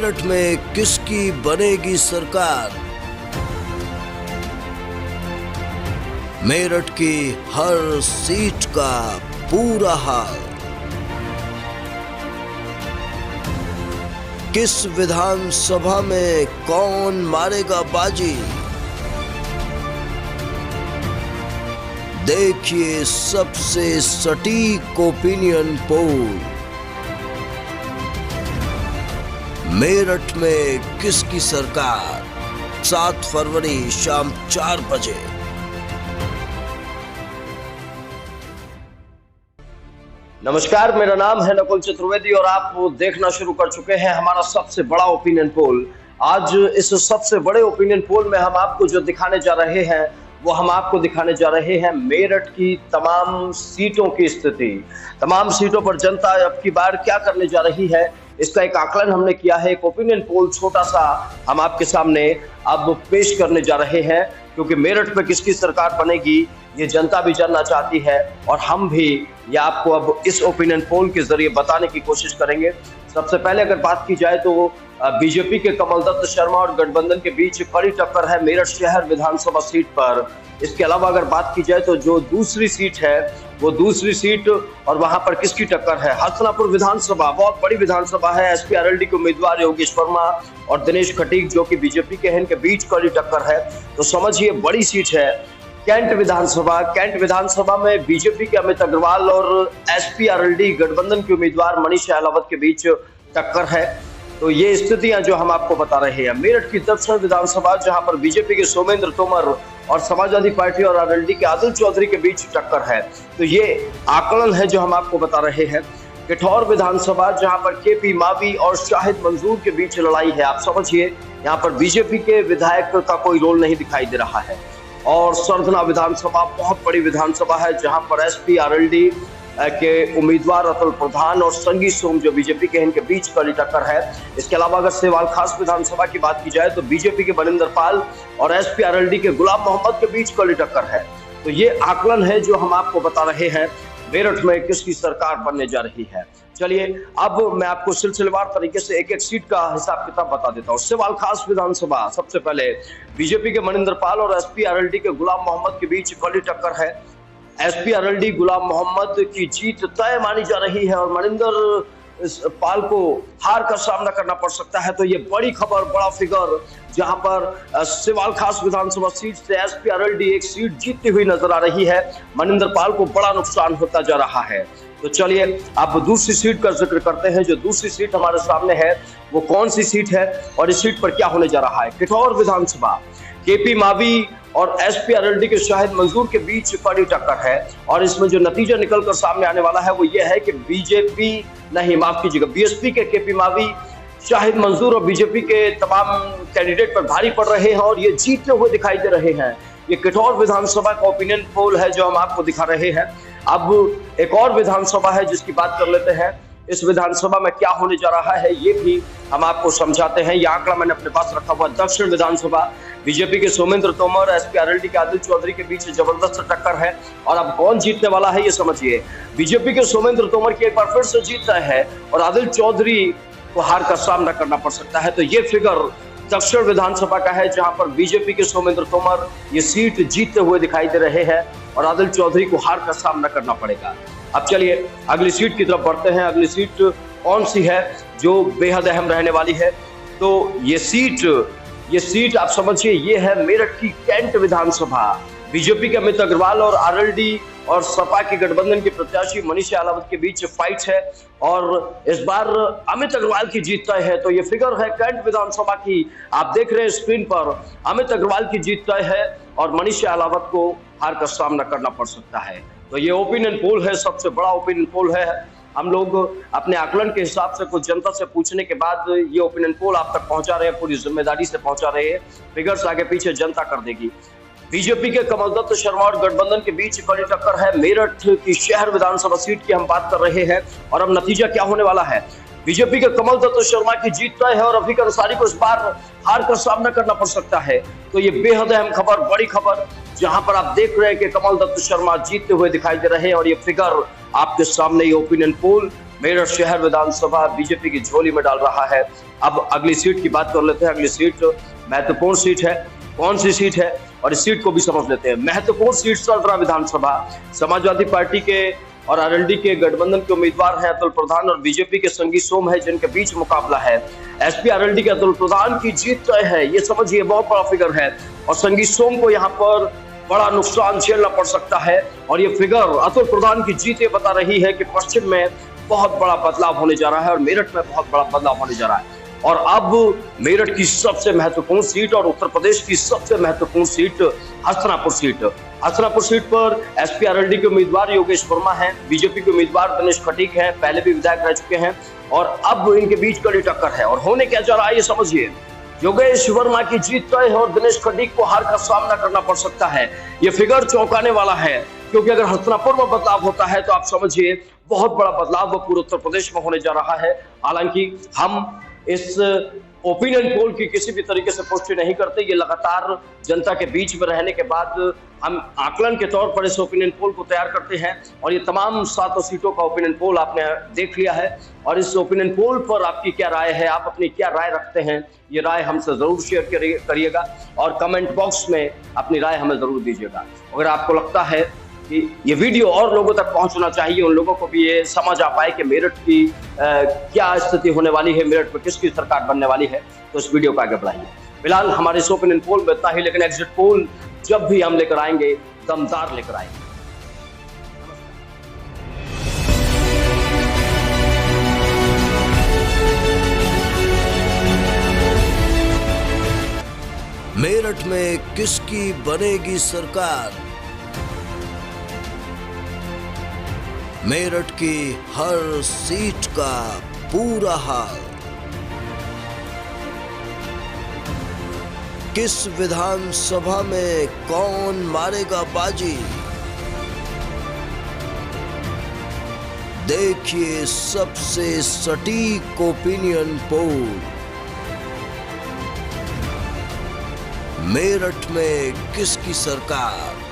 मेरठ में किसकी बनेगी सरकार? मेरठ की हर सीट का पूरा हाल। किस विधानसभा में कौन मारेगा बाजी? देखिए सबसे सटीक ओपिनियन पोल। मेरठ में किसकी सरकार, 7 फरवरी शाम 4 बजे। नमस्कार, मेरा नाम है नकुल चतुर्वेदी और आप देखना शुरू कर चुके हैं हमारा सबसे बड़ा ओपिनियन पोल। आज इस सबसे बड़े ओपिनियन पोल में हम आपको जो दिखाने जा रहे हैं वो हम आपको दिखाने जा रहे हैं मेरठ की तमाम सीटों की स्थिति। तमाम सीटों पर जनता अब की बार क्या करने जा रही है, इसका एक आकलन हमने किया है। एक ओपिनियन पोल छोटा सा हम आपके सामने अब पेश करने जा रहे हैं, क्योंकि मेरठ में किसकी सरकार बनेगी ये जनता भी जानना चाहती है और हम भी ये आपको अब इस ओपिनियन पोल के जरिए बताने की कोशिश करेंगे। सबसे पहले अगर बात की जाए तो बीजेपी के कमल दत्त शर्मा और गठबंधन के बीच कड़ी टक्कर है मेरठ शहर विधानसभा सीट पर। इसके अलावा अगर बात की जाए तो जो दूसरी सीट है वो दूसरी सीट और वहां पर किसकी टक्कर है, हसनापुर विधानसभा, बहुत बड़ी विधानसभा है। एसपी आरएलडी के उम्मीदवार योगेश वर्मा और दिनेश खटीक जो कि बीजेपी के हैं, इनके बीच कड़ी टक्कर है। तो समझिए बड़ी सीट है कैंट विधानसभा। कैंट विधानसभा में बीजेपी के अमित अग्रवाल और एसपी आरएलडी गठबंधन के उम्मीदवार मनीष अहलावत के बीच टक्कर है। तो ये स्थितियां जो हम आपको बता रहे हैं। मेरठ की दक्षिण विधानसभा जहां पर बीजेपी के सोमेंद्र तोमर और समाजवादी पार्टी और आरएलडी के आदिल चौधरी के बीच टक्कर है। तो ये आकलन है जो हम आपको बता रहे हैं। किठौर विधानसभा जहां पर केपी मावी और शाहिद मंजूर के बीच लड़ाई है। आप समझिए यहाँ पर बीजेपी के विधायक का कोई रोल नहीं दिखाई दे रहा है। और सरधना विधानसभा बहुत बड़ी विधानसभा है जहां पर एसपी आरएलडी के उम्मीदवार अतुल प्रधान और संगीत सोम जो बीजेपी के, इनके बीच कड़ी टक्कर है। इसके अलावा अगर सेवाल खास विधानसभा की बात की जाए तो बीजेपी के बनिंदर पाल और एसपी आरएलडी के गुलाम मोहम्मद के बीच कड़ी टक्कर है। तो ये आकलन है जो हम आपको बता रहे हैं मेरठ में किसकी सरकार बनने जा रही है। चलिए अब मैं आपको सिलसिलेवार तरीके से एक एक सीट का हिसाब किताब बता देता हूँ। सेवाल खास विधानसभा, सबसे पहले बीजेपी के मनिंदर पाल और एसपी आरएलडी के गुलाम मोहम्मद के बीच कड़ी टक्कर है। एसपी आरएलडी गुलाम मोहम्मद की जीत तय मानी जा रही है और मनिंदर पाल को हार का सामना करना पड़ सकता है। तो ये बड़ी खबर, बड़ा फिगर, जहां पर सेवाल खास विधानसभा सीट से एसपी आरएलडी एक सीट जीतती हुई नजर आ रही है। मनिंदर पाल को बड़ा नुकसान होता जा रहा है। तो चलिए अब दूसरी सीट का जिक्र करते हैं। जो दूसरी सीट हमारे सामने है वो कौन सी सीट है और इस सीट पर क्या होने जा रहा है। किठौर विधानसभा, केपी मावी और एसपी आरएलडी के शाहिद मंजूर के बीच कड़ी टक्कर है और इसमें जो नतीजा निकलकर सामने आने वाला है वो ये है कि बीएसपी के केपी मावी, शाहिद मंजूर और बीजेपी के तमाम कैंडिडेट पर भारी पड़ रहे हैं और ये जीतते हुए दिखाई दे रहे हैं। ये किठौर विधानसभा का ओपिनियन पोल है जो हम आपको दिखा रहे हैं। अब एक और विधानसभा है जिसकी बात कर लेते हैं। इस विधानसभा में क्या होने जा रहा है ये भी हम आपको समझाते हैं। यह आंकड़ा मैंने अपने पास रखा हुआ। दक्षिण विधानसभा, बीजेपी के सोमेंद्र तोमर, एसपी आरएलडी के आदिल चौधरी के बीच जबरदस्त टक्कर है और अब कौन जीतने वाला है ये समझिए। बीजेपी के सोमेंद्र तोमर की एक बार फिर से जीत है और आदिल चौधरी को हार का सामना करना पड़ सकता है। तो ये फिगर दक्षिण विधानसभा का है जहां पर बीजेपी के सोमेंद्र तोमर ये सीट जीतते हुए दिखाई दे रहे हैं और आदिल चौधरी को हार का सामना करना पड़ेगा। अब चलिए अगली सीट की तरफ बढ़ते हैं। अगली सीट कौन सी है जो बेहद अहम रहने वाली है। तो ये सीट आप समझिए ये है मेरठ की कैंट विधानसभा। बीजेपी के अमित अग्रवाल और आरएलडी और सपा के गठबंधन के प्रत्याशी मनीष अहलावत के बीच फाइट है और इस बार अमित अग्रवाल की जीत तय है। तो ये फिगर है कैंट विधानसभा की, आप देख रहे हैं स्क्रीन पर। अमित अग्रवाल की जीत तय है और मनीष अहलावत को हार का सामना करना पड़ सकता है। तो ये ओपिनियन पोल है, सबसे बड़ा ओपिनियन पोल है। हम लोग अपने आकलन के हिसाब से कुछ जनता से पूछने के बाद ये ओपिनियन पोल आप तक पहुंचा रहे हैं, पूरी जिम्मेदारी से पहुंचा रहे हैं। फिगर्स आगे पीछे जनता कर देगी। बीजेपी के कमल दत्त शर्मा और गठबंधन के बीच कड़ी टक्कर है। मेरठ की शहर विधानसभा सीट की हम बात कर रहे हैं और अब नतीजा क्या होने वाला है। बीजेपी के कमल दत्त शर्मा की जीत तय है और रफीक अंसारी को इस बार हार का सामना करना पड़ सकता है। तो ये बेहद अहम खबर, बड़ी खबर, जहां पर आप देख रहे हैं कि कमल दत्त शर्मा जीतते हुए दिखाई दे रहे हैं और ये फिगर आपके सामने, ये ओपिनियन पोल मेरठ शहर विधानसभा बीजेपी की झोली में डाल रहा है। अब अगली सीट की बात कर लेते हैं। अगली सीट महत्वपूर्ण सीट है। कौन सी सीट है और इस सीट को भी समझ लेते हैं। महत्वपूर्ण सीट सल्टरा विधानसभा, समाजवादी पार्टी के और आरएलडी के गठबंधन के उम्मीदवार हैं अतुल प्रधान और बीजेपी के संगी सोम है, जिनके बीच मुकाबला है। एसपी आरएलडी के अतुल प्रधान की जीत तय है, ये समझिए बहुत बड़ा फिगर है और संगी सोम को यहाँ पर बड़ा नुकसान झेलना पड़ सकता है। और ये फिगर अतुल प्रधान की जीत ये बता रही है कि पश्चिम में बहुत बड़ा बदलाव होने जा रहा है और मेरठ में बहुत बड़ा बदलाव होने जा रहा है। और अब मेरठ की सबसे महत्वपूर्ण सीट और उत्तर प्रदेश की सबसे महत्वपूर्ण seat Hastinapur seat. Hastinapur seat पर एसपी आरएलडी के उम्मीदवार योगेश वर्मा हैं, बीजेपी के उम्मीदवार दिनेश खटीक हैं, पहले भी विधायक रह चुके हैं और अब इनके बीच कड़ी टक्कर है। और होने क्या जा रहा है ये समझिए। योगेश वर्मा की जीत तय है और दिनेश खटीक को हार का सामना करना पड़ सकता है। ये फिगर चौंकाने वाला है, क्योंकि अगर हस्तिनापुर में बदलाव होता है तो आप समझिए बहुत बड़ा बदलाव पूरे उत्तर प्रदेश में होने जा रहा है। हालांकि हम इस ओपिनियन पोल की किसी भी तरीके से पुष्टि नहीं करते, ये लगातार जनता के बीच में रहने के बाद हम आकलन के तौर पर इस ओपिनियन पोल को तैयार करते हैं और ये तमाम 7 सीटों का ओपिनियन पोल आपने देख लिया है। और इस ओपिनियन पोल पर आपकी क्या राय है, आप अपनी क्या राय रखते हैं, ये राय हमसे जरूर शेयर करिएगा और कमेंट बॉक्स में अपनी राय हमें जरूर दीजिएगा। अगर आपको लगता है कि ये वीडियो और लोगों तक पहुंचना चाहिए, उन लोगों को भी ये समझ आ पाए कि मेरठ की क्या स्थिति होने वाली है, मेरठ में किसकी सरकार बनने वाली है, तो इस वीडियो को आगे बढ़ाइए। फिलहाल हमारे इस ओपिनियन पोल में इतना ही, लेकिन एग्जिट पोल जब भी हम लेकर आएंगे दमदार लेकर आएंगे। मेरठ में किसकी बनेगी सरकार? मेरठ की हर सीट का पूरा हाल। किस विधानसभा में कौन मारेगा बाजी? देखिए सबसे सटीक ओपिनियन पोल। मेरठ में किसकी सरकार?